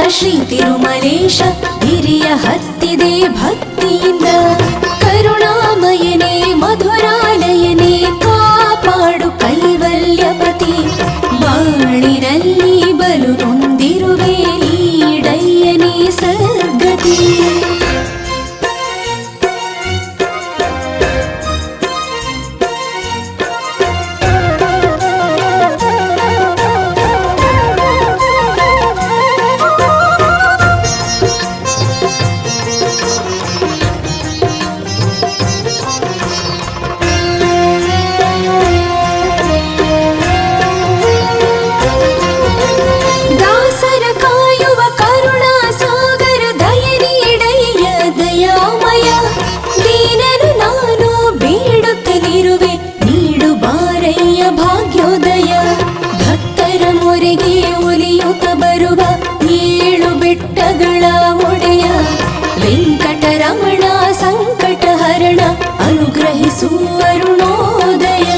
ಶ್ರೀ ತಿರುಮಲೇಶ ಗಿರಿಯ ಹತ್ತಿದೆ ಭಕ್ತಿಯಿಂದ. ಕರುಣಾಮಯನೇ ಮಧುರಾಲಯನೇ ಕಾಪಾಡು ಕೈವಲ್ಯಪತಿ. ಬಾಳಿನಲ್ಲಿ ಬಲು ನೊಂದಿರುವೆ ನೀಡಯ್ಯನೇ ಸದ್ಗತಿ. ವೆಂಕಟರಮಣ ಸಂಕಟಹರಣ ಅನುಗ್ರಹಿಸು ಅರುಣೋದಯ.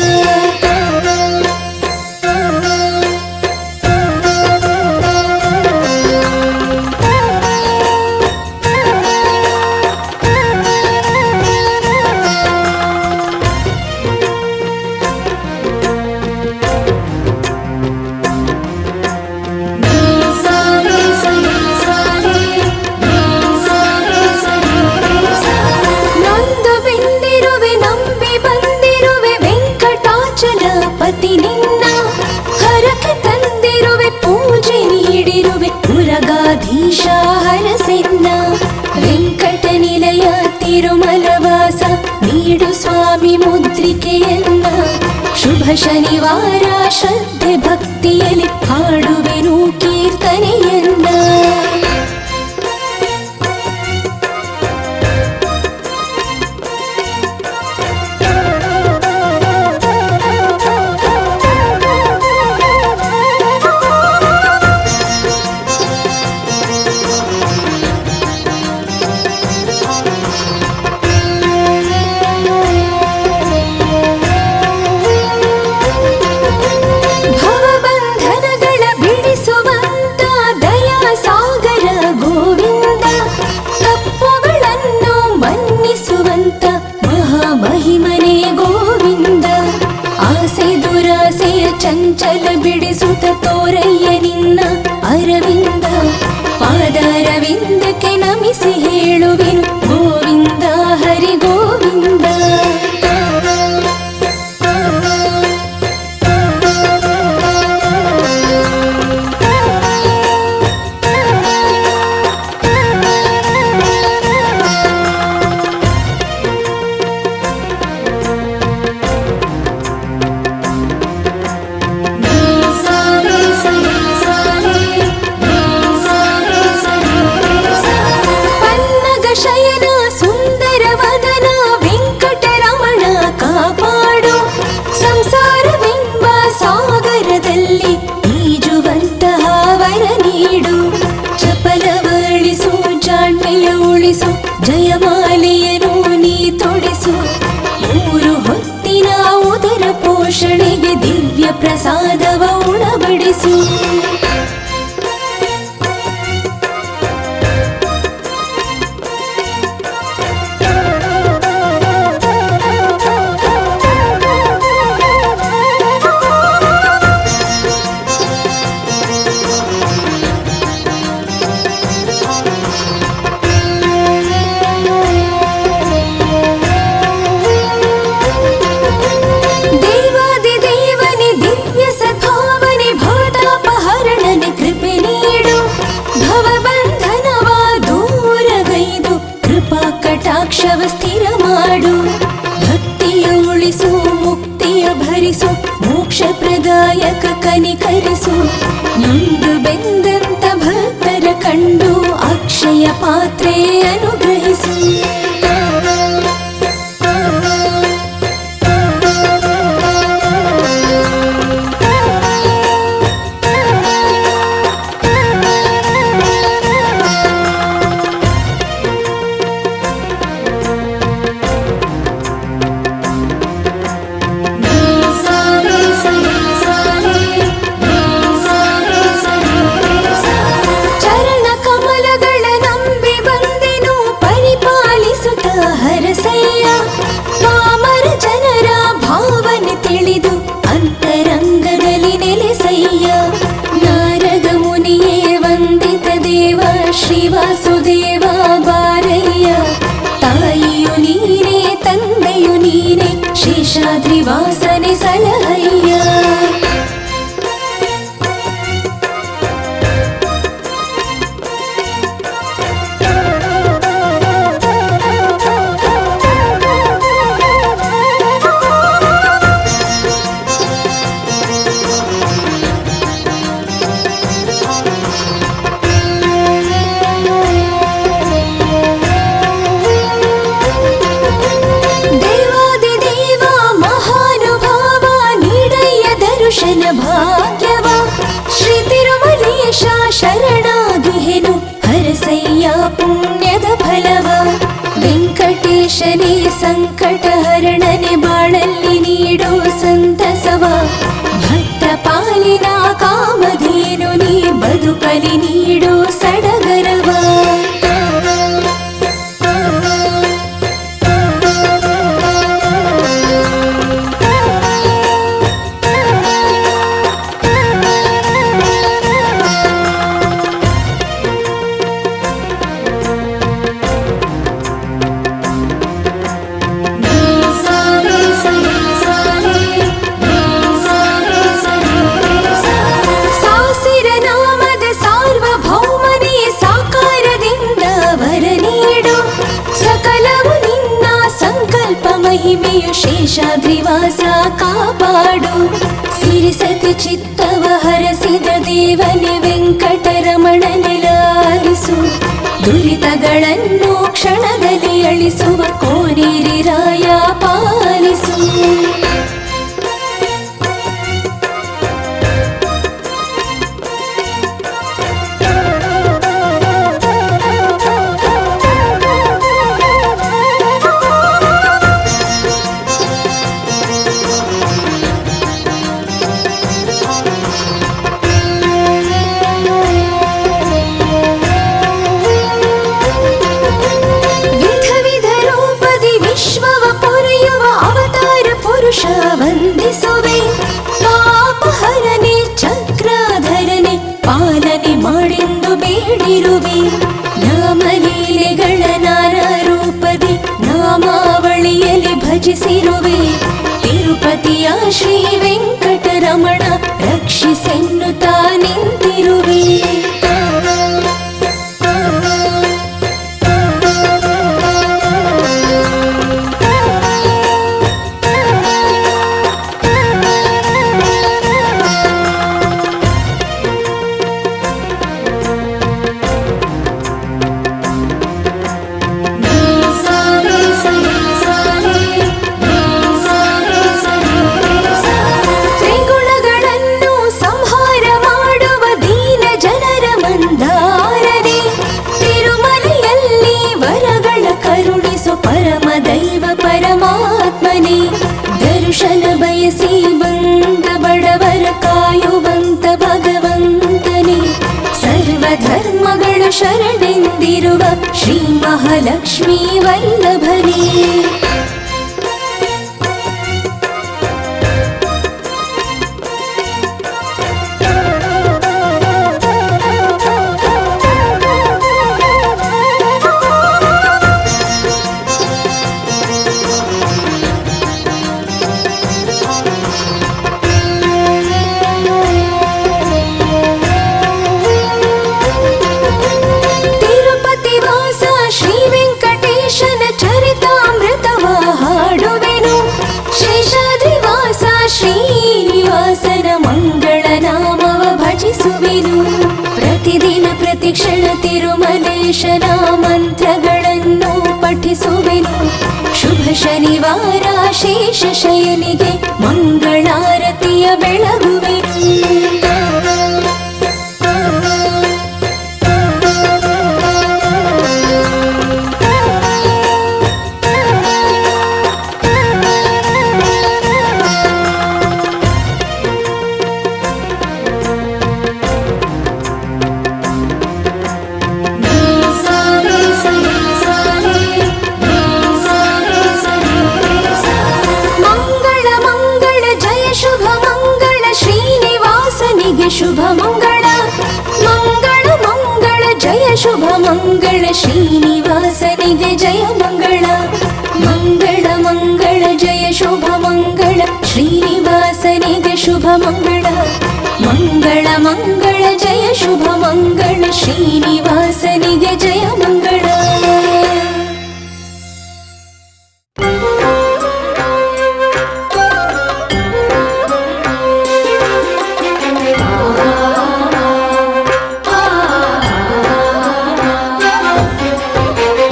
ನಿನ್ನ ಹರಕೆ ತಂದಿರುವೆ ಪೂಜೆ ನೀಡಿರುವೆ ಮುರಗಾಧೀಶ ಹರಸೆನ್ನ. ವೆಂಕಟ ನಿಲಯ ತಿರುಮಲವಾಸ ನೀಡು ಸ್ವಾಮಿ ಮುದ್ರಿಕೆಯನ್ನ. ಶುಭ ಶನಿವಾರ ಶ್ರದ್ಧೆ ಭಕ್ತಿಯಲ್ಲಿ ಹಾಡುವೆನು ಕೀರ್ತನೆಯನ್ನ. ಚಂಚಲ ಬಿಡಿಸುತ್ತ ತೋರಯ್ಯ ನಿನ್ನ ಅರವಿಂದ. ಪಾದಾರವಿಂದಕ್ಕೆ ನಮಿಸಿ ಹೇಳುವೆನು ಗೋವಿಂದ ಹರಿ ಗೋವಿಂದ. ಜಯಮಾಲೆಯನು ನೀ ತೊಡಿಸು. ಮೂರು ಹೊತ್ತಿನ ಉದರ ಪೋಷಣೆಗೆ ದಿವ್ಯ ಪ್ರಸಾದವ ಉಣಬಡಿಸು. ಕಟಾಕ್ಷವ ಸ್ಥಿರ ಮಾಡು. ಭಕ್ತಿಯ ಉಳಿಸು ಮುಕ್ತಿಯ ಭರಿಸು ಮೋಕ್ಷ ಪ್ರದಾಯಕ ಕನಿಕರಿಸು. ನೊಂದು ಬೆಂದಂತ ಭಕ್ತರ ಕಂಡು ಅಕ್ಷಯ ಪಾತ್ರೆ ಅನುಗ್ರಹಿಸು. ಶ್ರೀನಿವಾಸನೆ ಸಲಹಯ್ಯ. ಭಾಗ್ಯವ ಶ್ರೀ ತಿರುಮಲೇಶ ಶರಣಾಗಿಹೆನು ಹರಸಯ್ಯ ಪುಣ್ಯದ ಫಲವ. ವೆಂಕಟೇಶನೇ ಸಂಕಟ ಹರಣನೆ ಬಾಳಲ್ಲಿ ನೀಡೋ ಸಂತಸವ. ಭಕ್ತ ಪಾಲಿನ ಕಾಮಧೇನು ನೀ ಬದುಕಲಿ ನೀಡೋ ಸಡಗರವ. ಮಹಿಮೆಯು ಶೇಷಾದ್ರಿವಾಸ ಕಾಪಾಡು. ಸಿರಿಸತಿ ಚಿತ್ತವ ಹರಸಿದ ದೇವನೇ ವೆಂಕಟರಮಣನೆ ಲಾಲಿಸು. ದುರಿತಗಳನ್ನು ಕ್ಷಣದಲ್ಲಿ ಅಳಿಸುವ ಕೋನೇರಿ ರಾಯ ಪಾಲಿಸು. ವಂದಿಸುವೆ ಪಾಪಹರನೆ ಚಕ್ರಾಧರನೆ ಪಾಲನೆ ಮಾಡೆಂದು ಬೇಡಿರುವೆ. ನಾಮಲೀಲೆಗಳ ನಾನಾ ರೂಪದಿ ನಾಮಾವಳಿಯಲ್ಲಿ ಭಜಿಸಿರುವೆ. ತಿರುಪತಿಯ ಶ್ರೀ ವೆಂಕಟರಮಣ ರಕ್ಷಿಸೆನ್ನುತ್ತಾ ನಿಂತಿರುವೆ. ಪರಮಾತ್ಮನೇ ದರ್ಶನ ಬಯಸಿ ಬಂದ ಬಡವರ ಕಾಯುವಂತ ಭಗವಂತನೇ. ಸರ್ವಧರ್ಮಗಳು ಶರಣೆಂದಿರುವ ಶ್ರೀ ಮಹಾಲಕ್ಷ್ಮೀ ವಲ್ಲಭನೇ. ಪ್ರತಿದಿನ ಪ್ರತಿಕ್ಷಣ ತಿರುಮಲೇಶನ ಮಂತ್ರಗಳನ್ನು ಪಠಿಸುವೆನು. ಶುಭ ಶನಿವಾರ ಶೇಷ ಶಯನಿಗೆ ಮಂಗಳಾರತಿಯ ಬೆಳಗುವೆನು. ಶುಭ ಮಂಗಳ ಮಂಗಳ ಮಂಗಳ ಜಯ ಶುಭ ಮಂಗಳ ಶ್ರೀನಿವಾಸನಿಗೆ ಜಯ ಮಂಗಳ ಮಂಗಳ ಮಂಗಳ ಜಯ ಶುಭ ಮಂಗಳ ಶ್ರೀನಿವಾಸನಿಗೆ ಶುಭ ಮಂಗಳ. ಮಂಗಳ ಮಂಗಳ ಜಯ ಶುಭ ಮಂಗಳ, ಶ್ರೀನಿವಾಸನಿಗೆ ಜಯ ಮಂಗಳ.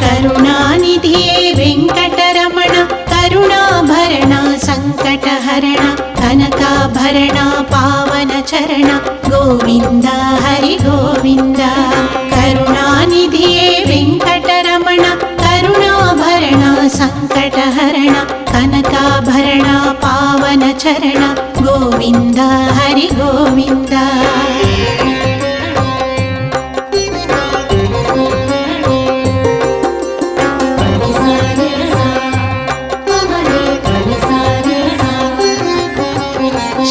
ಕರುಣಾನಿಧಿಯೇ ವೆಂಕಟರಮಣ, ಕರುಣಾಭರಣ ಸಂಕಟಹರಣ, ಕನಕಾಭರಣ ಪಾವನ ಚರಣ, ಗೋವಿಂದ ಹರಿ ಗೋವಿಂದ. ಕರುಣಾನಿಧಿಯೇ ವೆಂಕಟರಮಣ, ಕರುಣಾಭರಣ ಸಂಕಟಹರಣ, ಕನಕಾಭರಣ ಪಾವನ ಚರಣ, ಗೋವಿಂದ ಹರಿ ಗೋವಿಂದ.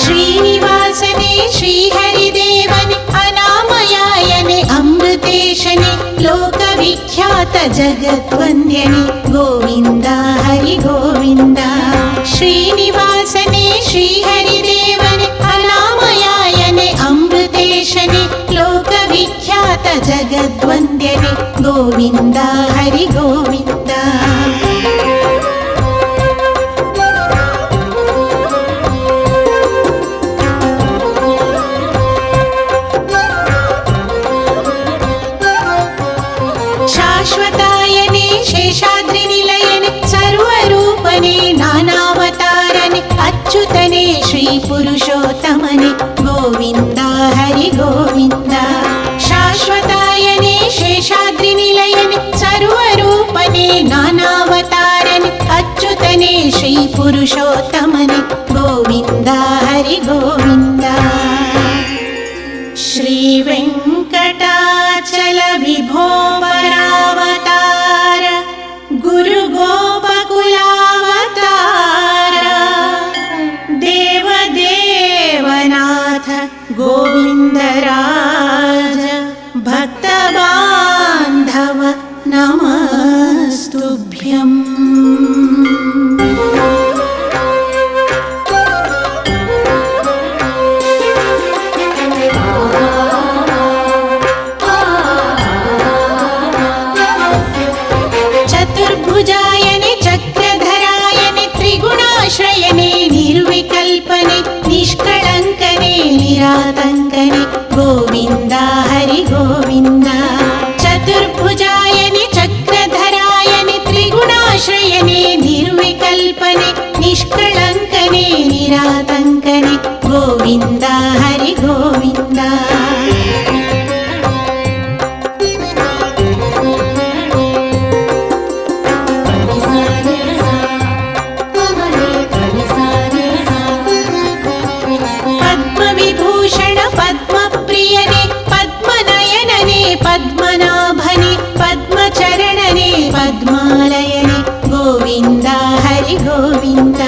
ಶ್ರೀನಿವಾಸನೇ ಶ್ರೀಹರಿದೇವನೇ ಅನಾಮಯಾಯನೇ ಅಮೃತೇಶನೇ, ಲೋಕವಿಖ್ಯಾತ ಜಗದ್ವಂದ್ಯನೇ, ಗೋವಿಂದ ಹರಿ ಗೋವಿಂದ. ಶ್ರೀನಿವಾಸನೇ ಶ್ರೀಹರಿದೇವನೇ ಅನಾಮಯಾಯನೇ ಅಮೃತೇಶನೇ, ಲೋಕವಿಖ್ಯಾತ ಜಗದ್ವಂದ್ಯನೇ, ಗೋವಿಂದ ಹರಿ ಗೋವಿಂದ. ಶಾಶ್ವತಾಯನೇ ಶೇಷಾದ್ರಿ ನಿಲಯನೇ, ಸರ್ವರೂಪನೇ ನಾನಾವತಾರನೇ, ಅಚ್ಯುತನೇ ಶ್ರೀ ಪುರುಷೋತ್ತಮನೇ, ಗೋವಿಂದ ಹರಿ ಗೋವಿಂದ. ಶಾಶ್ವತಾಯನೇ ಶೇಷಾದ್ರಿ ನಿಲಯನೇ, ಸರ್ವರೂಪನೇ ನಾನಾವತಾರನೇ, ಅಚ್ಯುತನೇ ಶ್ರೀ ಪುರುಷೋತ್ತಮನೇ, ಗೋವಿಂದ ಹರಿ ಗೋವಿಂದ. ಶ್ರೀ ವೆಂಕಟಾಚಲ ವಿಭೋ ಪರಾವತಾರ, ಗುರು ಗೋಪಕುಲಾವತಾರ, ದೇವದೇವನಾಥ ಗೋವಿಂದರಾಜ, ಭಕ್ತ ಬಾಂಧವ ನಮಸ್ತುಭ್ಯಂ. ಚತುರ್ಭುಜಾಯನೆ ಚಕ್ರಧರಾಯನೆ, ತ್ರಿಗುಣಾಶ್ರಯನೆ ನಿರ್ವಿಕಲ್ಪನೆ, ನಿಷ್ಕಳಂಕನೆ ನಿರಾತಂಕನೆ, ಗೋವಿಂದ ಹರಿ ಗೋವಿಂದ. ಚತುರ್ಭುಜಾಯನೆ ಚಕ್ರಧರಾಯನೆ, ತ್ರಿಗುಣಾಶ್ರಯನೆ ನಿರ್ವಿಕಲ್ಪನೆ, ನಿಷ್ಕಳಂಕನೆ ನಿರಾತಂಕನೆ, ಗೋವಿಂದ ಹರಿ ಗೋವಿಂದ. ಪದ್ಮವಿಭೂಷಣ ಪದ್ಮಪ್ರಿಯನೇ, ಪದ್ಮನಯನನೇ ಪದ್ಮನಾಭನೇ, ಪದ್ಮಚರಣನೇ ಪದ್ಮಾಲಯನೇ, ಗೋವಿಂದ ಹರಿ ಗೋವಿಂದ.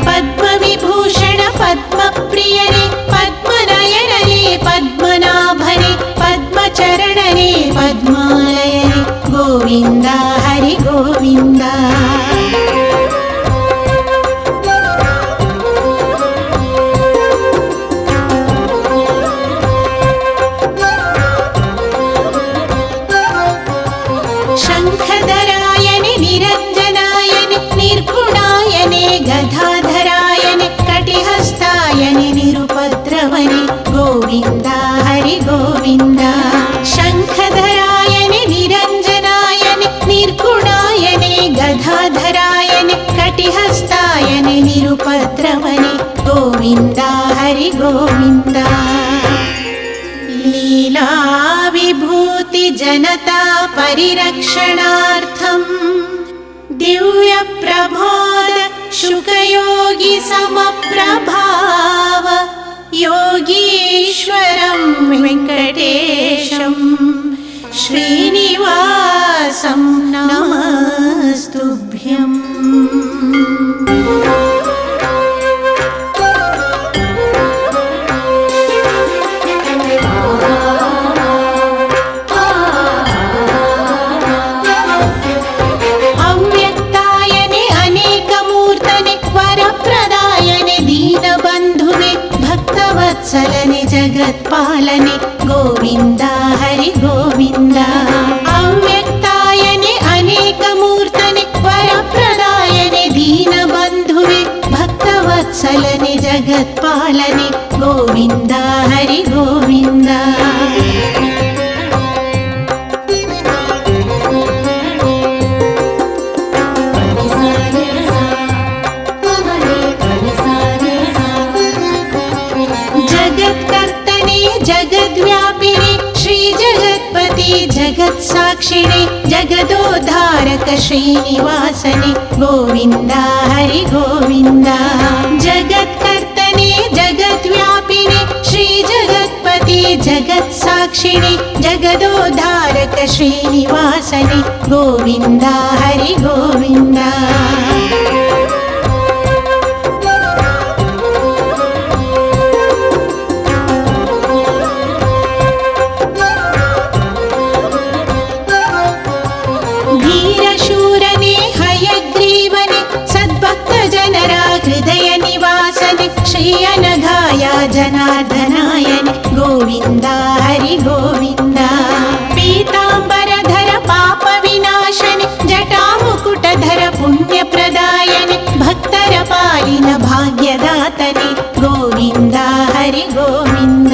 ಪದ್ಮವಿಭೂಷಣ ಪದ್ಮಪ್ರಿಯನೇ, ಪದ್ಮನಯನನೇ ಪದ್ಮನಾಭನೇ, ಪದ್ಮಚರಣನೇ ಪದ್ಮಾಲಯನೇ, ಗೋವಿಂದ ಹರಿ ಗೋವಿಂದ. ಶಂಖಧರಾಯನೆ ನಿರಂಜನಾಯನೆ, ನಿರ್ಗುಣಾಯನೆ ಗದಾಧರಾಯನೆ, ಕಟಿಹಸ್ತಾಯನೆ ನಿರುಪದ್ರವನೆ, ಗೋವಿಂದ ಹರಿ ಗೋವಿಂದ. ಶಂಖಧರಾಯನೆ ನಿರಂಜನಾಯನೆ, ನಿರ್ಗುಣಾಯನೆ ಗದಾಧರಾಯನೆ, ಕಟಿಹಸ್ತಾಯನೆ ನಿರುಪದ್ರವನೆ, ಗೋವಿಂದ ಹರಿ ಗೋವಿಂದ. ಲೀಲಾ ವಿಭೂತಿ ಜನತಾ ಪರಿರಕ್ಷಣಾರ್ಥಂ, ದಿವ್ಯ ಪ್ರಬೋಧ ಶುಕಯೋಗಿ ಸಮಪ್ರಭಾವ, ಯೋಗೀಶ್ವರಂ ವೆಂಕಟೇಶಂ ಶ್ರೀನಿವಾಸಂ ನಮಸ್ತುಭ್ಯಂ. ಅವ್ಯಕ್ತಾಯನೆ ಅನೇಕ ಮೂರ್ತನೆ, ವರಪ್ರದಾಯನೆ ದೀನಬಂಧು ಬಂಧುವೆ ಭಕ್ತವತ್ಸಲನೆ ಜಗತ್ಪಾಲನೆ ಗೋವಿಂದ ಹರಿ ಗೋವಿಂದ. ಅವ್ಯಕ್ತಾಯನೆ ಅನೇಕ ಮೂರ್ತನೆ ವರಪ್ರದಾಯನೆ ದೀನ ಬಂಧುವೆ ಭಕ್ತವತ್ಸಲನೆ ಜಗತ್ಪಾಲನೆ ಗೋವಿಂದ ಹರಿ ಗೋವಿಂದ. ಜಗತ್ಕರ್ತನೆ ಜಗದ್ವ್ಯಾಪಿನಿ ಶ್ರೀ ಜಗತ್ಪತಿ ಜಗತ್ಸಾಕ್ಷಿಣಿ ಜಗದೋದ್ಧಾರಕ ಶ್ರೀನಿವಾಸನೆ ಗೋವಿಂದ ಹರಿ ಗೋವಿಂದ. ಜಗತ್ಕರ್ತನೆ ಜಗದ್ವ್ಯಾಪಿನಿ ಶ್ರೀ ಜಗತ್ಪತಿ ಜಗತ್ಸಾಕ್ಷಿಣಿ ಜಗದೋದ್ಧಾರಕ ಶ್ರೀನಿವಾಸನೆ ಗೋವಿಂದ ಹರಿ ಗೋವಿಂದ. ಧೀರಶೂರನೇ ಹಯಗ್ರೀವನೆ ಸದ್ಭಕ್ತ ಜನರ ಹೃದಯ ನಿವಾಸನೆ ಶ್ರೀಯನಘಾಯ ಜನಾರ್ದನಾಯನೆ ಗೋವಿಂದ ಹರಿ ಗೋವಿಂದ. ಪೀತಾಂಬರಧರ ಪಾಪ ವಿನಾಶನೆ ಜಟಾಮುಕುಟಧರ ಪುಣ್ಯ ಪ್ರದಾಯನೆ ಭಕ್ತರ ಪಾಲಿನ ಭಾಗ್ಯದಾತನೆ ಗೋವಿಂದ ಹರಿ ಗೋವಿಂದ.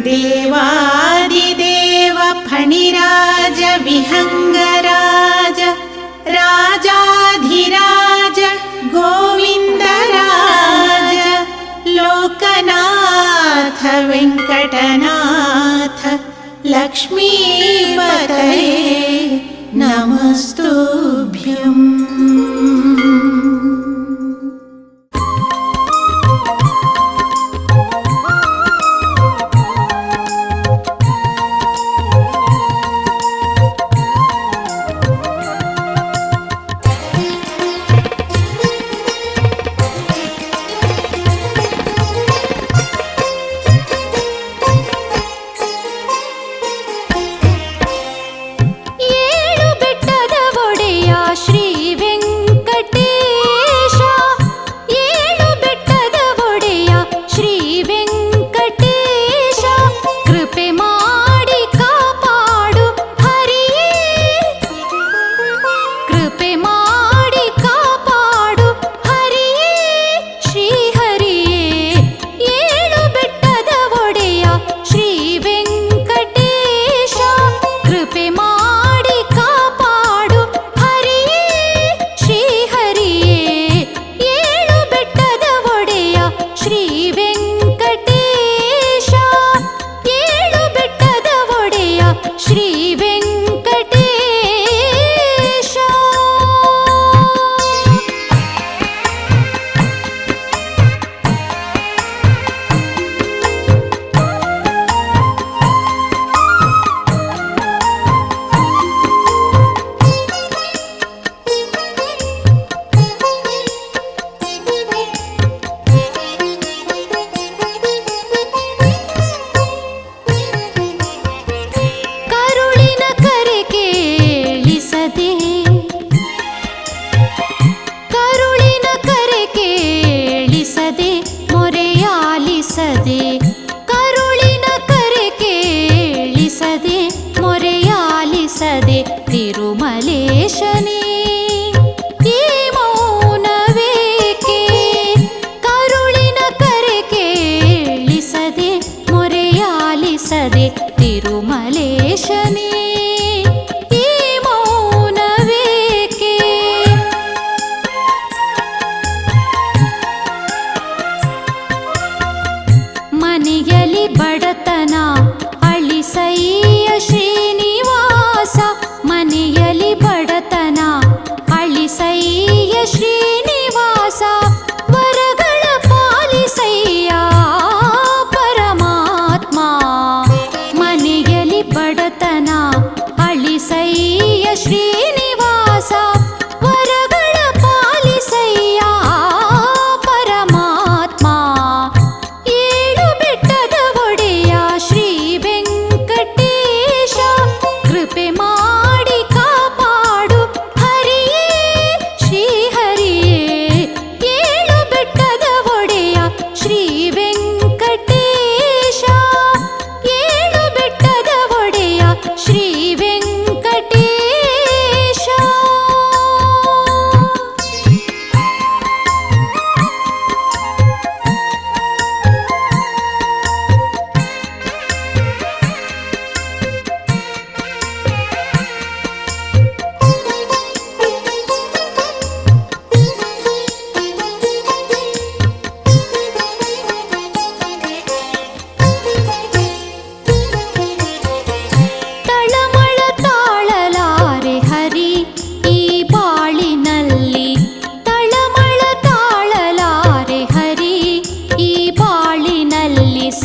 ದೇವಾದಿದೇವ ಫಣಿರಾಜ ವಿಹಂಗರಾಜ ರಾಜಾಧಿರಾಜ ಗೋವಿಂದ ರಾಜ ಲೋಕನಾಥ ವೆಂಕಟನಾಥ ಲಕ್ಷ್ಮೀಪತಯೇ ನಮಸ್ತುಭ್ಯಂ. ತಿರುಮಲೇಶನೇ ಈ ಮೌನವೇಕೆ ಕರುಳಿನ ಕರೆ ಕೇಳಿಸದೆ ಮೊರೆಯಾಲಿಸದೆ ತಿರುಮಲೇಶನೇ ಈ ಮೌನವೇಕೆ ಮನೆಯಲ್ಲಿ ಬಡತನ ಅಳಿಸಯ್ಯ ಶ್ರೀನಿವಾಸ ಮನೆಯಲ್ಲಿ ಬಡತನ ಅಳಿಸಯ್ಯ ಶ್ರೀನಿವಾಸ ವರಗಳ ಪಾಲಿಸಯ್ಯ ಪರಮಾತ್ಮ ಮನೆಯಲ್ಲಿ ಬಡತನ ಅಳಿಸಯ್ಯ ಶ್ರೀನಿವಾಸ ವರಗಳ ಪಾಲಿಸಯ್ಯ ಪರಮಾತ್ಮ ಏಳು ಬೆಟ್ಟದ ಒಡೆಯ ಶ್ರೀ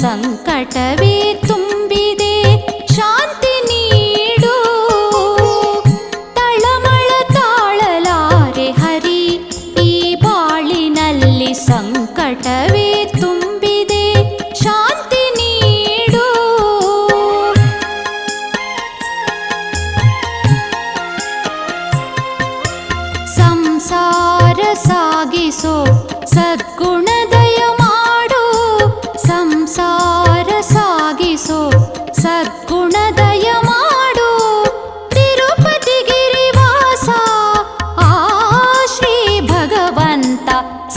ಸಂಕಟವೇ ತುಂಬಿದೆ ಶಾಂತಿ ನೀಡು ತಳಮಳ ತಾಳಲಾರೆ ಹರಿ ಈ ಬಾಳಿನಲ್ಲಿ ಸಂಕಟವೇ ತುಂಬಿದೆ ಶಾಂತಿ ನೀಡು ಸಂಸಾರ ಸಾಗಿಸೋ ಸದ್ಗುಣದಯ ಮಾಡು ಸಂಸಾರ ಸಾಗಿಸೋ ಸದ್ಗುಣದಯ ಮಾಡು ತಿರುಪತಿ ಗಿರಿವಾಸ ಆ ಶ್ರೀ ಭಗವಂತ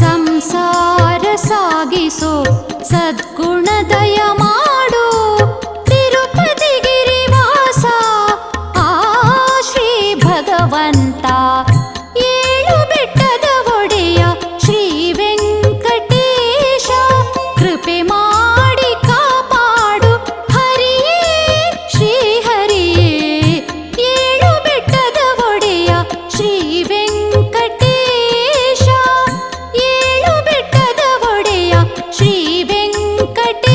ಸಂಸಾರ ಸಾಗಿಸೋ ಸದ್ಗುಣದಯ ಮಾಡು ತಿರುಪತಿ ಗಿರಿವಾಸ ಆ ಶ್ರೀ ಭಗವಂತ ಏಳು ಬೆಟ್ಟದ ಒಡೆಯ ಶ್ರೀ ವೆಂಕಟೇಶ ಕೃಪೆ ಮಾಡಿ ಕಾಪಾಡು ಹರಿಯೇ ಶ್ರೀ ಹರಿಯೇ ಏಳು ಬೆಟ್ಟದ ಒಡೆಯ ಶ್ರೀ ವೆಂಕಟೇಶ ಏಳು ಬೆಟ್ಟದ ಒಡೆಯ ಶ್ರೀ ವೆಂಕಟೇಶ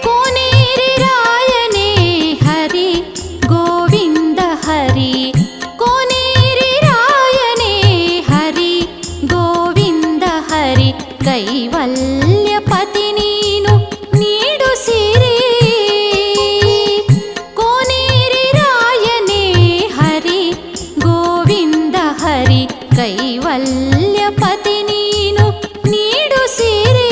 ಕೋನೇರಿ ರಾಯನೇ ಹರಿ ಗೋವಿಂದ ಹರಿ ಕೋನೇರಿ ರಾಯನೇ ಹರಿ ಗೋವಿಂದ ಹರಿ ಕೈವಲ್ಯ ಪತಿ ನೀನು ನೀಡು ಸಿರಿ ಕೋನೇರಿ ರಾಯನೇ ಹರಿ ಗೋವಿಂದ ಹರಿ ಕೈವಲ್ಯ ಪತಿ ನೀನು ನೀಡು ಸಿರಿ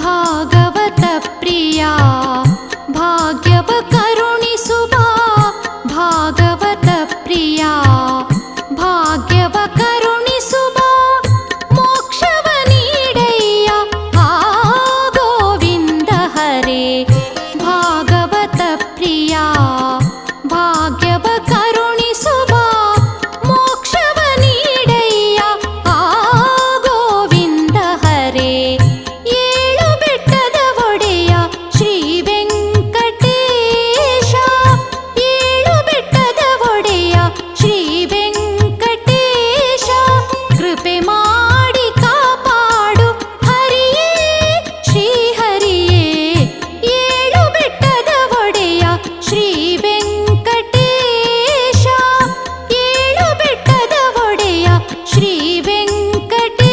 ಭಾಗವತ ಪ್ರಿಯ ಭಾಗ್ಯವ ಕರುಣಿಸುವ ಭಾಗವತ ಪ್ರಿಯ ಭಾಗ್ಯವ ಕರುಣಿಸುವ ಮೋಕ್ಷವ ನೀಡಯ್ಯ ಆ ಗೋವಿಂದ ಹರೇ ಭಾಗವತ ಪ್ರಿಯ ಭಾಗ್ಯವ ಕರುಣಿಸುವ ಮೋಕ್ಷವ ನೀಡಯ್ಯ ಆ ಗೋವಿಂದ ಹರೇ ಏಳು ಬೆಟ್ಟದ ಒಡೆಯ ಶ್ರೀ ವೆಂಕಟೇಶ ಏಳು ಬೆಟ್ಟದ ಒಡೆಯ ಶ್ರೀ ವೆಂಕಟೇಶ ಕೃಪೆ ಮಾಡಿ ಕಾಪಾಡು ಹರಿಯೇ ಶ್ರೀ ಹರಿಯೇ ಏಳು ಬೆಟ್ಟದ ಒಡೆಯ ಶ್ರೀ ವೆಂಕಟೇಶ ಏಳು ಬೆಟ್ಟದ ಒಡೆಯ ಶ್ರೀ ವೆಂಕಟೇಶ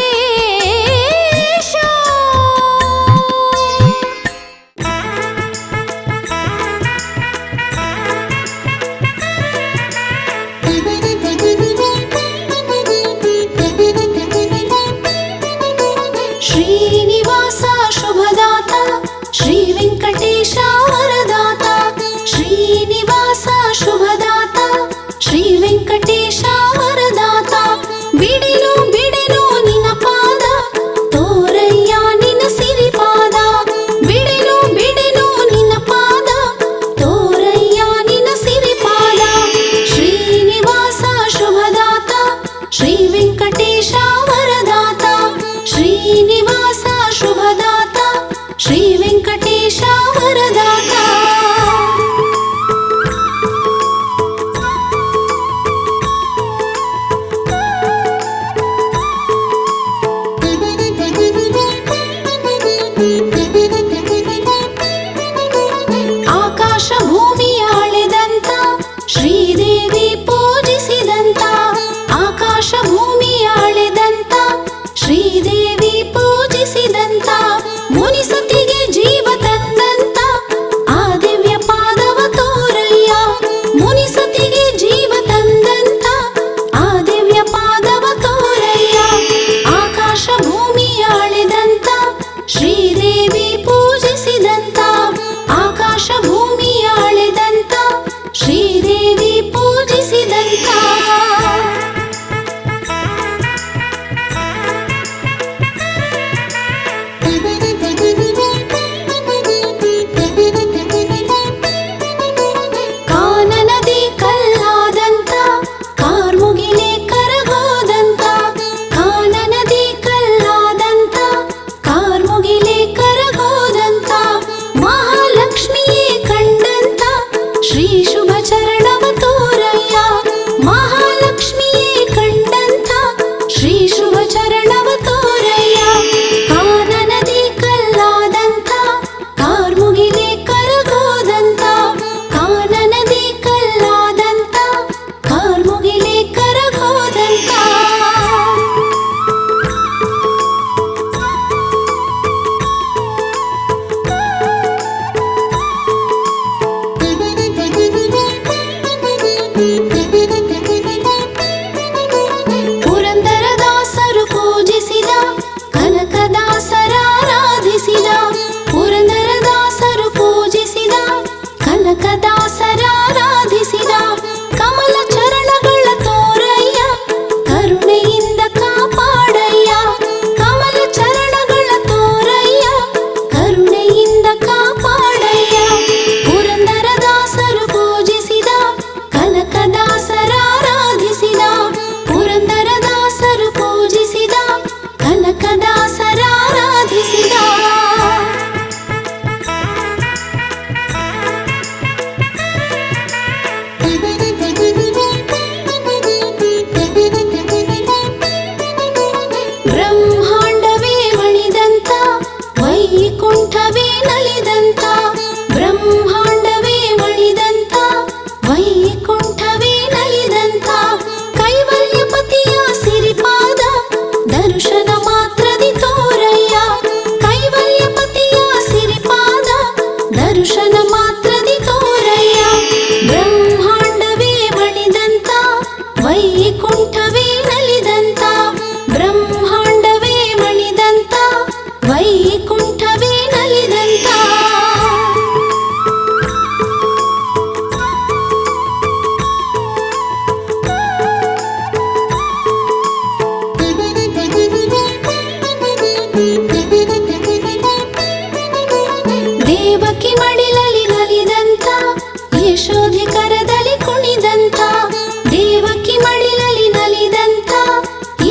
ಶ್ರೀನಿವಾಸ ಶುಭದಾತ ಶ್ರೀ ವೆಂಕಟೇಶ ವರದಾತ ಶ್ರೀನಿವಾಸ ಶುಭದಾತ ಶ್ರೀ ವೆಂಕಟೇಶ ವರದಾತ ಬಿಡಿನು ಬಿಡೆನು ನಿನ್ನ ಪಾದ ತೋರಯ್ಯ ನಿನ್ನ ಸಿರಿಪಾದ ಬಿಡೆನು ಬಿಡೆನು ನಿನ್ನ ಪಾದ ತೋರಯ್ಯ ನಿನ್ನ ಸಿರಿಪಾದ ಶ್ರೀನಿವಾಸ ಶುಭದಾತ ಶ್ರೀ ವೆಂಕಟೇಶ ವರದಾತ ಶ್ರೀನಿವಾಸ ಶುಭದಾತ ಶ್ರೀ ವೆಂಕಟೇಶ ವರದಾತ ಆಕಾಶ ಭೂಮಿ ಆಳೆದಂತ ಶ್ರೀದೇವಿ ಪೂಜಿಸಿದಂತ ಆಕಾಶ ಭೂಮಿ ಆಳೆದಂತ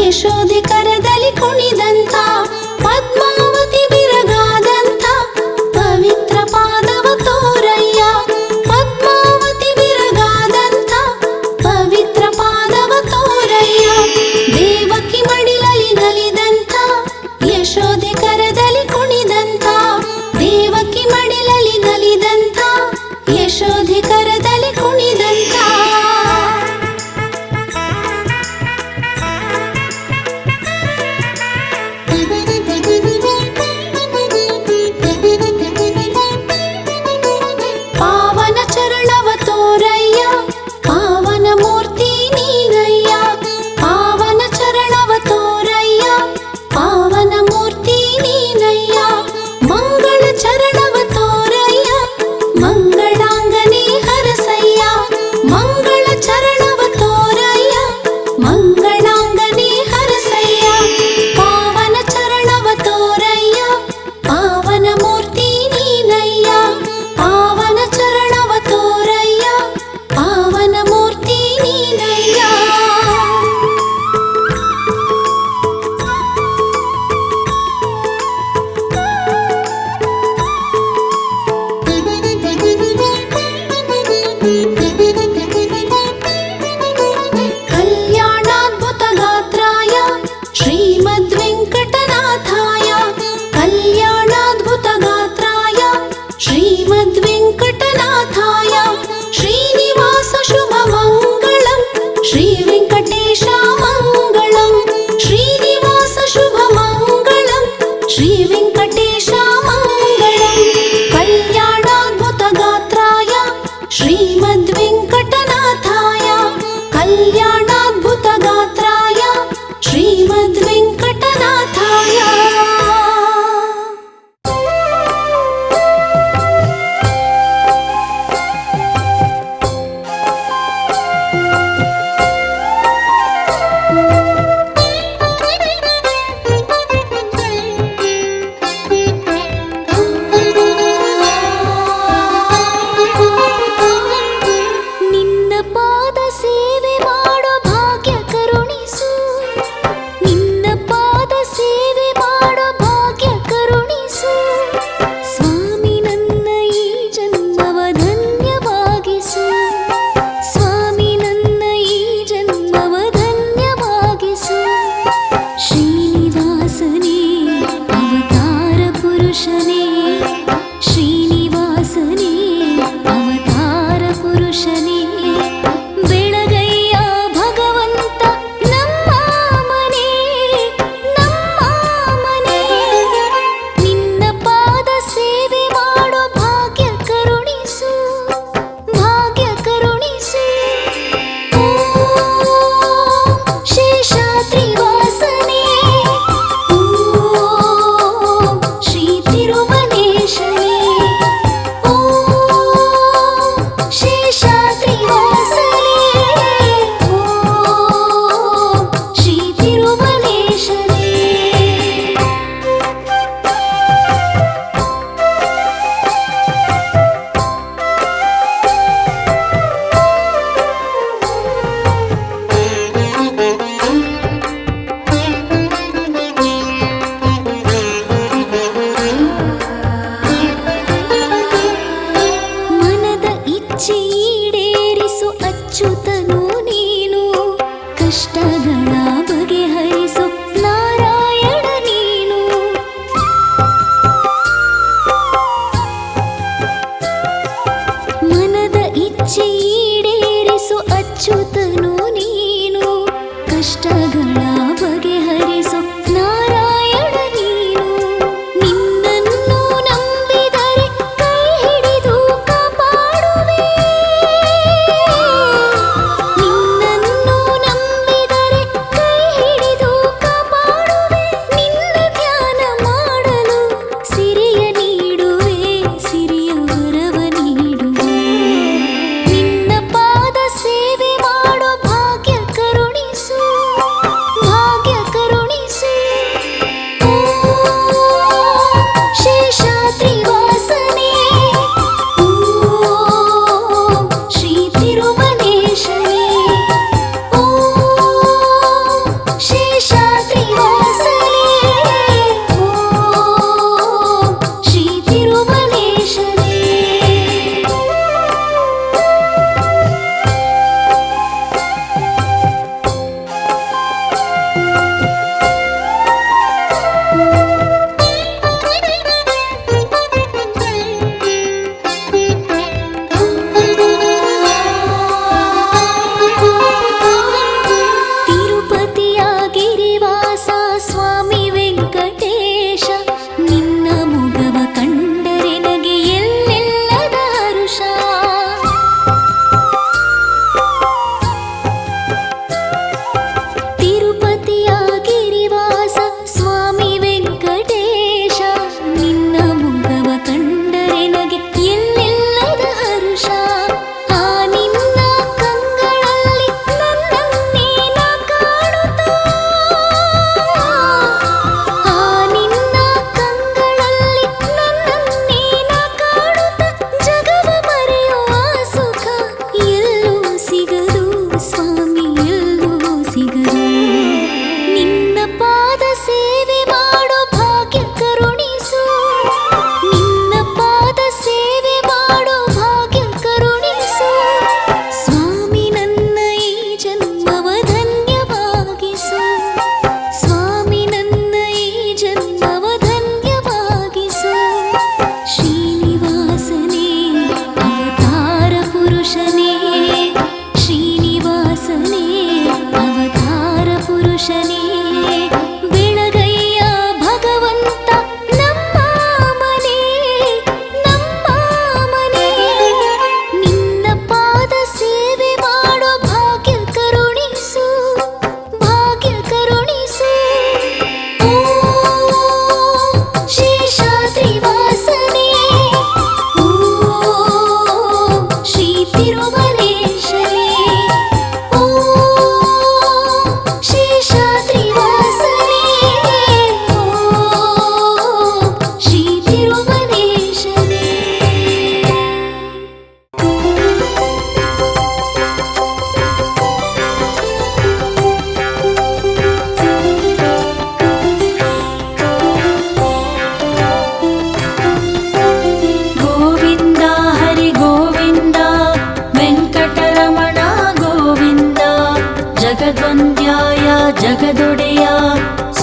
ಯಶೋಧೆ ಕರದಲ್ಲಿ ಕುಣಿದಂತ ಪದ್ಮಾವತಿ ಬಿರಗಾದಂತ ಪವಿತ್ರ ಪಾದವ ತೋರಯ್ಯ ಪದ್ಮಾವತಿ ಬಿರಗಾದಂತ ಪವಿತ್ರ ಪಾದವ ತೋರಯ್ಯ ದೇವಕಿ ಮಡಿಲಲಿ ನಲಿದಂತ ಯಶೋಧೆ ಕರದಲ್ಲಿ ಕುಣಿದಂತ ದೇವಕಿ ಮಡಿಲಲಿ ನಲಿದಂತ ಯಶೋಧೆ ಕರದಲ್ಲಿ ಕುಣಿದಂತ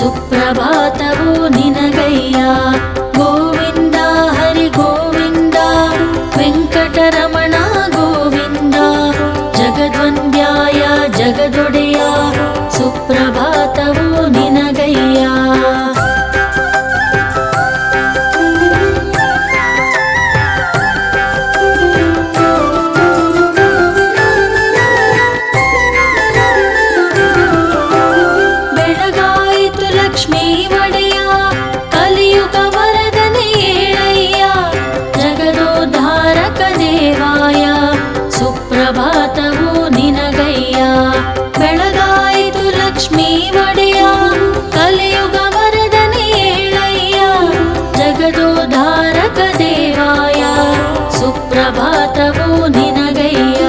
ಸುಪ್ರಭಾತವು ನಿನಗಯ್ಯ. ಗೋವಿಂದ ಹರಿ ಗೋವಿಂದ ವೆಂಕಟರಮಣ ಗೋವಿಂದ ಜಗದ್ವಂದ್ಯಾಯ ಜಗದೊಡೆಯ ಸುಪ್ರಭಾತವು ನಿನಗಯ್ಯ. ಬೆಳಗಾಯಿತು ಲಕ್ಷ್ಮೀ ಒಡೆಯ ಕಲಿಯುಗ ವರದನೆ ಏಳಯ್ಯ. ಜಗದೋದ್ಧಾರಕ ದೇವಾಯ ಸುಪ್ರಭಾತವು ನಿನಗಯ್ಯ. ಬೆಳಗಾಯಿತು ಲಕ್ಷ್ಮೀ ಒಡೆಯ ಕಲಿಯುಗ ವರದನೆ ಏಳಯ್ಯ. ಜಗದೋದ್ಧಾರಕ ದೇವಾಯ ಸುಪ್ರಭಾತವು ನಿನಗಯ್ಯ.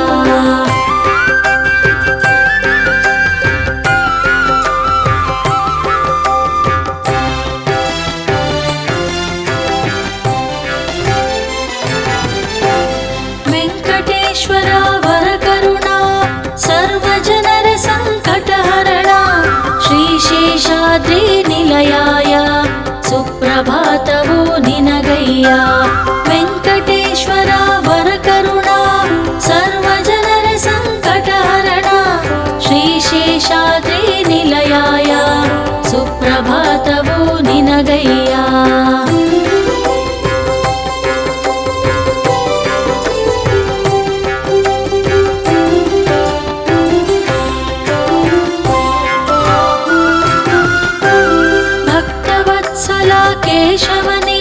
ವೆಂಕಟೇಶ್ವರ ವರ ಕರುಣಾ ಸರ್ವ ಜನರ ಸಂಕಟ ಹರಣ ಶ್ರೀ ಶೇಷಾದ್ರಿ ನಿಲಯಾಯ ಸುಪ್ರಭಾತವು ನಿನಗಯ್ಯ. ವೆಂಕಟೇಶ್ವರ ವರ ಕರುಣಾ ಸರ್ವ ಜನರ ಸಂಕಟ ಹರಣ ಶ್ರೀ ಶೇಷಾದ್ರಿ ನಿಲಯಾಯ ಸುಪ್ರಭಾತವು ನಿನಗಯ್ಯ. ಭಕ್ತವತ್ಸಲ ಕೇಶವನೇ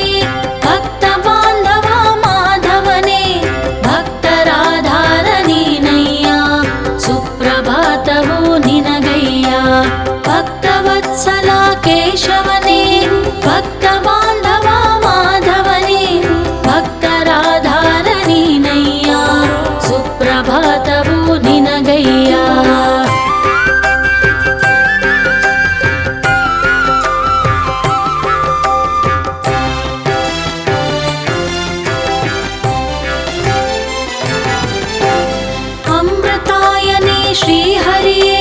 ಭಕ್ತ ಬಾಂಧವ ಮಾಧವನೇ ಭಕ್ತರಾಧಾರ ನೀನಯ್ಯ ಸುಪ್ರಭಾತವು ನಿನಗಯ್ಯ. ಭಕ್ತವತ್ಸಲ ಕೇಶವನೇ ಭಕ್ತ ಬಾಂಧವ ಮಾಧವನೇ ಭಕ್ತರಾಧಾರ ನೀನಯ್ಯ ಸುಪ್ರಭಾತವು ನಿನಗಯ್ಯ. ಅಮೃತಾಯನೇ ಶ್ರೀಹರಿಯೇ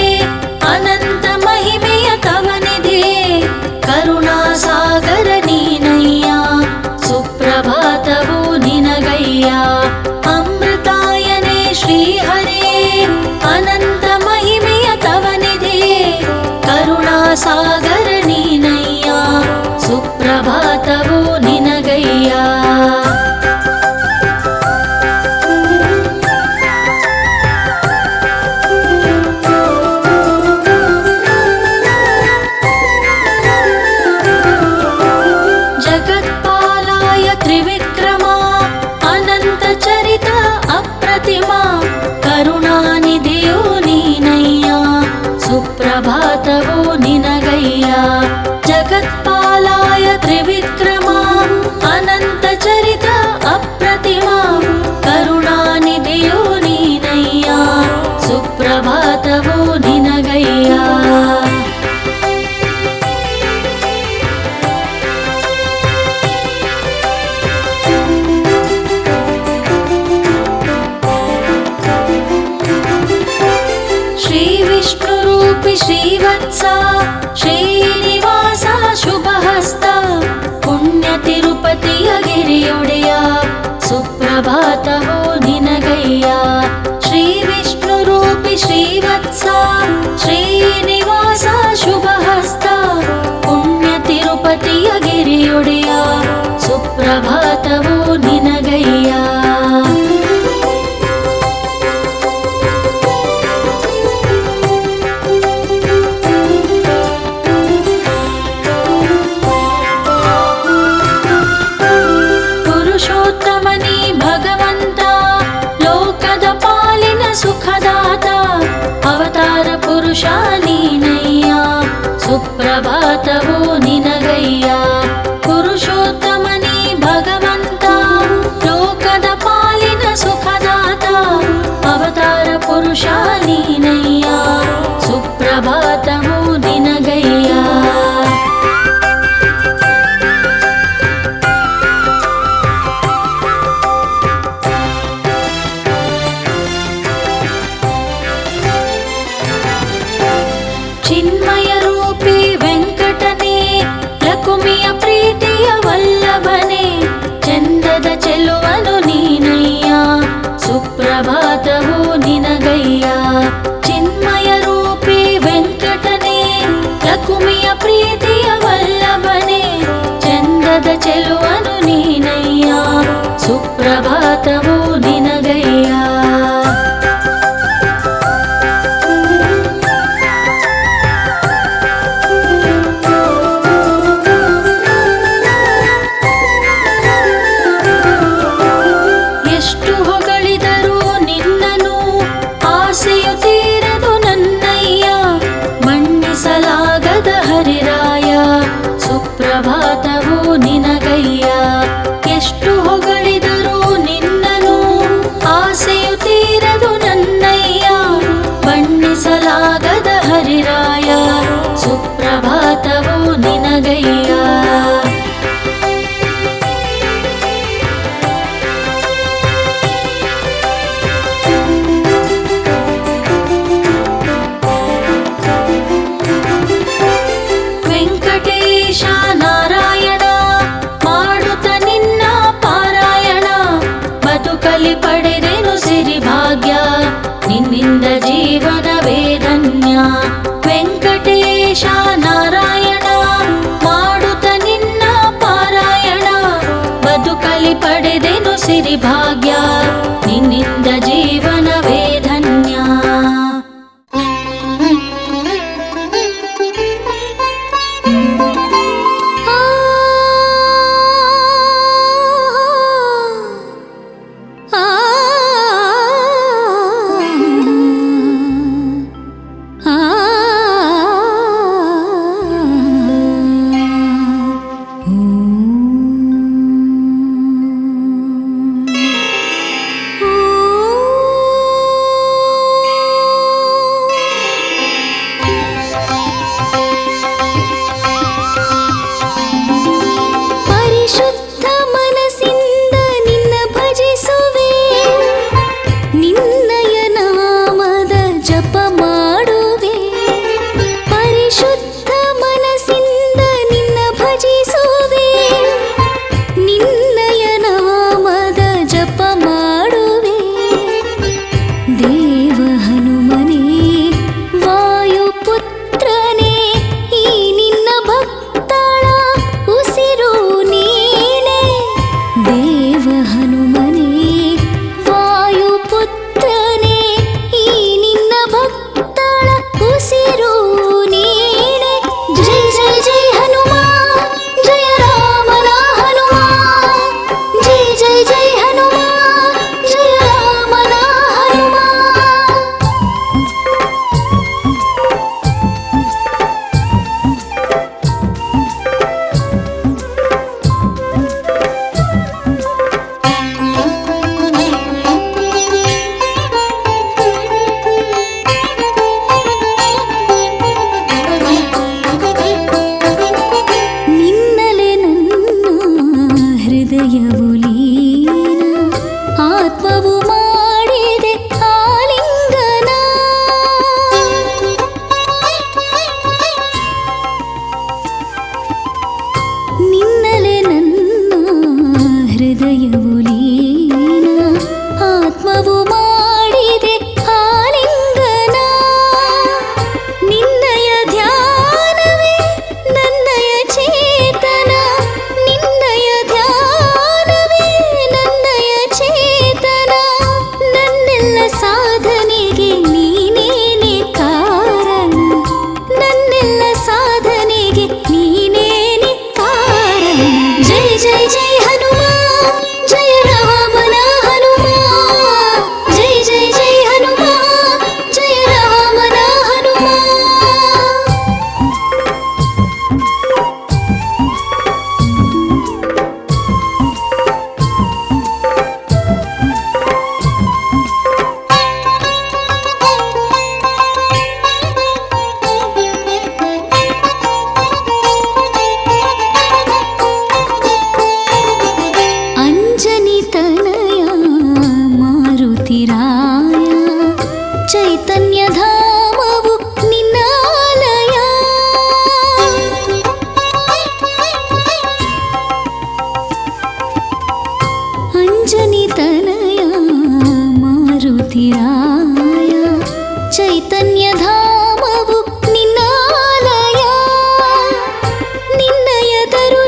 ಅನಂತ ಮಹಿಮೆಯ ತವನಿಧಿಯೇ ಕರುಣಾಸಾಗರ ನೀನಯ್ಯ ಸುಪ್ರಭಾತವು ನಿನಗಯ್ಯ. ಅಮೃತಾಯನೇ ಶ್ರೀಹರಿಯೇ ಅನಂತ ಮಹಿಮೆಯ ತವನಿಧಿಯೇ ಕರುಣಾಸಾಗರ ನೀನಯ್ಯ ಸುಪ್ರಭಾತವು ನಿನಗಯ್ಯ. ಜಗತ್ಪಾಲಾಯ ತ್ರಿವಿಕ್ರಮ ಅನಂತ ಚರಿತ ಅಪ್ರತಿಮ ಕರುಣಾನಿಧಿಯು ನೀನಯ್ಯ ಸುಪ್ರಭಾತವು ನಿನಗಯ್ಯ. ಜಗತ್ಪಾಲಾಯ ತ್ರಿವಿಕ್ರಮ ಅನಂತ ಚರಿತ ಅಪ್ರತಿಮ ಕರುಣಾನಿಧಿಯು ನೀನಯ್ಯ ಸುಪ್ರಭಾತವು ನಿನಗಯ್ಯ. ಶ್ರೀ ವಿಷ್ಣು ರೂಪಿ ಶ್ರೀವತ್ಸ ಶ್ರೀನಿವಾಸ ಶುಭಹಸ್ತ ಪುಣ್ಯ ತಿರುಪತಿಯ ಗಿರಿಯೊಡೆಯ ಸುಪ್ರಭಾತವು ನಿನಗಯ್ಯ. ಶ್ರೀ ವಿಷ್ಣು ರೂಪಿ ಶ್ರೀವತ್ಸ ಶ್ರೀನಿವಾಸ ಶುಭಹಸ್ತ ಪುಣ್ಯ ತಿರುಪತಿಯ ಗಿರಿಯೊಡೆಯ ಸುಪ್ರಭಾತವು ನಿನಗಯ್ಯ. ಪುರುಷೋತ್ತಮನಿ ಭಗವಂತ ಲೋಕದ ಪಾಲಿನ ಸುಖದಾತ ಅವತಾರ ಪುರುಷ ನೀನಯ್ಯ ಸುಪ್ರಭಾತವು ನಿನಗಯ್ಯ. ಪುರುಷೋತ್ತಮನಿ ಭಗವಂತ ಲೋಕದ ಪಾಲಿನ ಸುಖದಾತ ಅವತಾರ ಪುರುಷ ನೀನಯ್ಯ ಸುಪ್ರಭಾತವು ನಿನಗಯ್ಯ. ಚಿನ್ಮಯ ರೂಪಿ ವೆಂಕಟನೇ ಪ್ರೀತಿಯ ವಲ್ಲಭನೆ ಚಂದದ ಚೆಲುವನು ನೀನಯ್ಯ ಸುಪ್ರಭಾತವು ನಿನಗಯ್ಯ ಎಷ್ಟು ಹೊಗಳಿದರೂ ನಿನ್ನನು ಆಸೆಯು ತೀರದು ನನ್ನಯ್ಯ ಮನ್ನಿಸಲಾಗದ ಹರಿರಾಯ ಸುಪ್ರಭಾತವು ನಿನಗಯ್ಯ ಎಷ್ಟು ಹೊಗಳಿದರೂ ನಿನ್ನನು ಆಸೆಯು ತೀರದು ನನ್ನಯ್ಯ ಮನ್ನಿಸಲಾಗದ ಹರಿರಾಯ ಸುಪ್ರಭಾತವು ನಿನಗಯ್ಯ ವೆಂಕಟೇಶ ನಾರಾಯಣ ಮಾಡುತ್ತ ನಿನ್ನ ಪಾರಾಯಣ ಬದುಕಲಿ ಪಡೆದೆನು ಸಿರಿ ಭಾಗ್ಯ ನಿನ್ನಿಂದ ಜೀವನವೇ ಧನ್ಯ ವೆಂಕಟೇಶ ನಾರಾಯಣ ಮಾಡು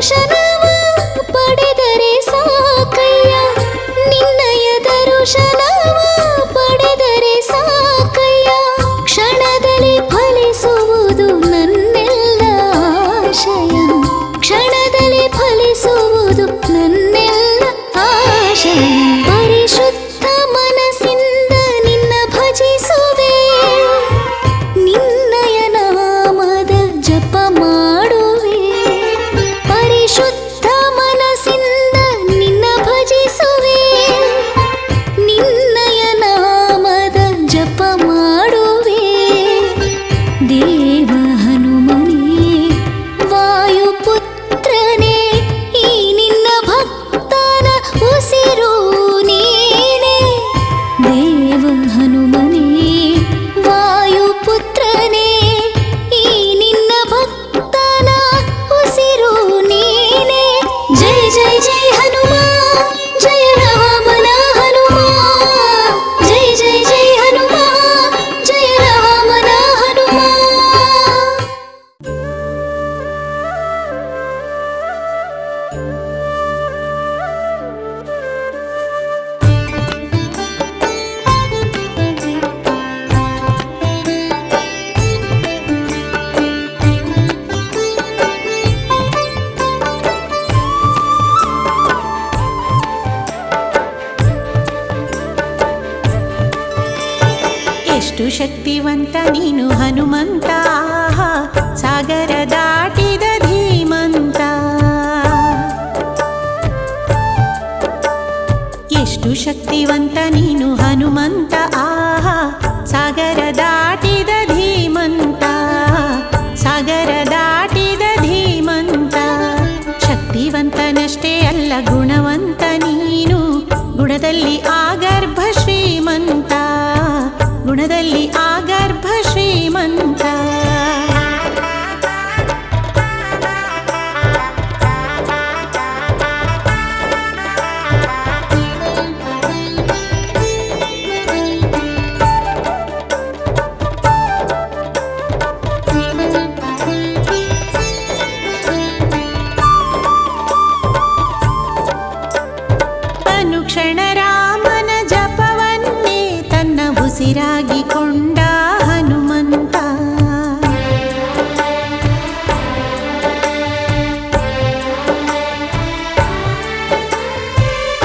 ದರ್ಶನವ ಪಡೆದರೆ ಸಾಕಯ್ಯ ನಿನ್ನಯ ದರ್ಶನವ ಪಡೆದರೆ ಸಾಕಯ್ಯ ಕ್ಷಣದಲ್ಲಿ ಫಲಿಸುವುದು ನನ್ನೆಲ್ಲ ಆಶಯ ಕ್ಷಣದಲ್ಲಿ ಫಲಿಸುವುದು ನನ್ನೆಲ್ಲ ಆಶಯ ಪರಿಶುದ್ಧ ಮನಸ್ಸಿಂದ ನಿನ್ನ ಭಜಿಸುವೆ ನಿನ್ನಯ ನಾಮದ ಜಪ ಮಾಡುವೆ ಪರಿಶುದ್ಧ ಮನಸ್ಸಿಂದ ನಿನ್ನ ಭಜಿಸುವೆ ನಿನ್ನಯ ನಾಮದ ಜಪ ಮಾಡುವೆ ದೇವ ಹನುಮನೇ ವಾಯುಪುತ್ರನೇ ಈ ನಿನ್ನ ಭಕ್ತನ ಉಸಿರು ನೀನೇ ದೇವ ಹನುಮನೇ ವಾಯುಪುತ್ರನೇ ಈ ನಿನ್ನ ಭಕ್ತನ ಉಸಿರು ನೀನೇ ಜಯ ಜಯ ಜಯ ಹನುಮ ಜಯ ರಾಮನ ಹನುಮ ಜಯ ಜಯ ಜಯ ಹನುಮ ಜಯ ರಾಮನ ಹನುಮ ಎಷ್ಟು ಶಕ್ತಿವಂತ ನೀನು ಹನುಮಂತ ಸಾಗರ ದಾಟಿದ ಧೀಮಂತ ಎಷ್ಟು ಶಕ್ತಿವಂತ ನೀನು ಹನುಮಂತ ಸಾಗರ ದಾಟಿದ ಧೀಮಂತ ಸಾಗರ ದಾಟಿದ ಧೀಮಂತ ಶಕ್ತಿವಂತನಷ್ಟೇ ಅಲ್ಲ ಗುಣವಂತ ನೀನು ಗುಣದಲ್ಲಿ ಆಗರ್ಭ ಶ್ರೀಮಂತ ಗುಣದಲ್ಲಿ ಆಗರ್ಭ ಶ್ರೀಮಂತ ಅನುಕ್ಷಣ ರಾಮನ ಜಪವನ್ನೇ ತನ್ನ ಉಸಿರಾಗಿಕೊಂಡ ಹನುಮಂತ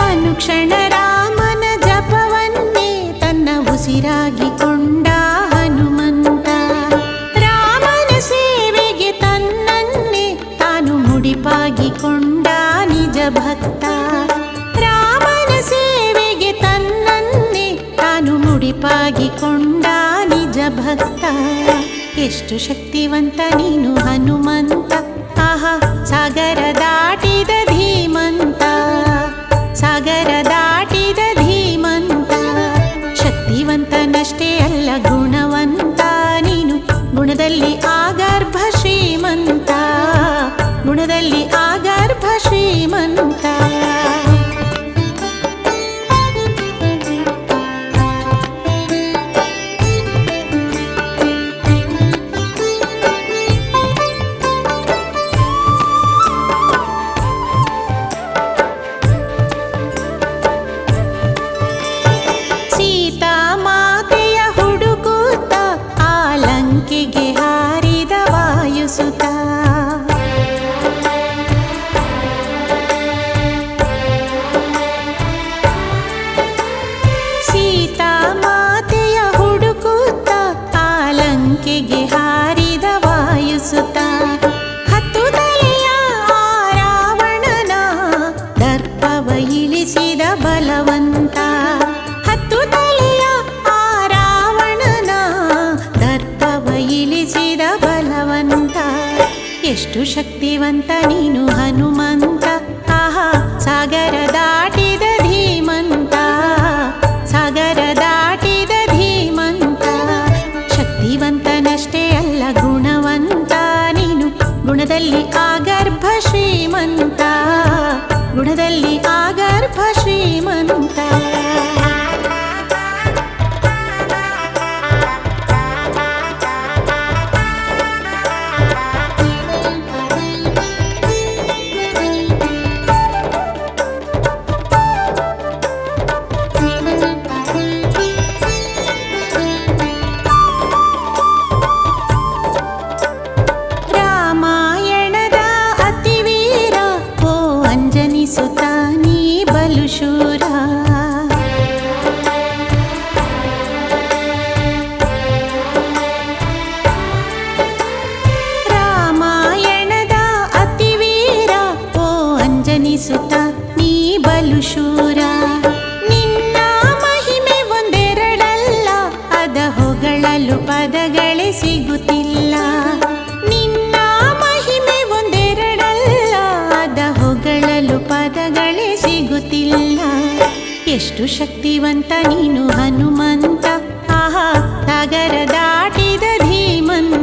ಅನುಕ್ಷಣ ರಾಮನ ಜಪವನ್ನೇ ತನ್ನ ಉಸಿರಾಗಿಕೊಂಡ ಹನುಮಂತ ರಾಮನ ಸೇವೆಗೆ ತನ್ನನ್ನೇ ತಾನು ಮುಡಿಪಾಗಿಕೊಂಡ ನಿಜ ಭಕ್ತ ರಾಮನ ಸೇವೆಗೆ ತನ್ನನ್ನೇ ತಾನು ಮುಡಿಪಾಗಿಕೊಂಡ ನಿಜ ಭಕ್ತ ಎಷ್ಟು ಶಕ್ತಿವಂತ ನೀನು ಹನುಮಂತ ಸಾಗರ ದಾಟಿದ ಧೀಮಂತ ಸಾಗರ ದಾಟಿದ ಧೀಮಂತ ಶಕ್ತಿವಂತನಷ್ಟೇ ಅಲ್ಲ ಗುಣವಂತ ನೀನು ಗುಣದಲ್ಲಿ ಆಗರ್ಭ ಶ್ರೀಮಂತ ಗುಣದಲ್ಲಿ ಆಗರ್ಭ ಶ್ರೀಮಂತ ಸೀತಾ ಮಾತೆಯ ಹುಡುಕುತ್ತ ಆ ಲಂಕೆಗೆ ಹಾರಿದ ವಾಯುಸುತ ಸೀತಾ ಮಾತೆಯ ಹುಡುಕುತ್ತ ಆ ಲಂಕೆಗೆ ಹಾರಿದ ವಾಯುಸುತ ಹತ್ತು ತಲೆಯ ಆ ರಾವಣನ ದರ್ಪವ ಇಳಿಸಿದ ಬಲವಂತ ಹತ್ತು ತಲೆಯ ಆ ರಾವಣನ ದರ್ಪವ ಇಳಿಸಿದ ಬಲವಂತ ಎಷ್ಟು ಶಕ್ತಿವಂತ ನೀನು ಹನುಮಂತ ಸಾಗರ ದಾಟಿದ ಧೀಮಂತ ಸಾಗರ ದಾಟಿದ ಧೀಮಂತ ಶಕ್ತಿವಂತನಷ್ಟೇ ಅಲ್ಲ ಗುಣವಂತ ನೀನು ಗುಣದಲ್ಲಿ ಆಗರ್ಭ ಶ್ರೀಮಂತ ಗುಣದಲ್ಲಿ ಆಗರ್ಭ ಶ್ರೀಮಂತ ಎಷ್ಟು ಶಕ್ತಿವಂತ ನೀನು ಹನುಮಂತ, ಆಹಾ ಸಾಗರ ದಾಟಿದ ಧೀಮಂತ.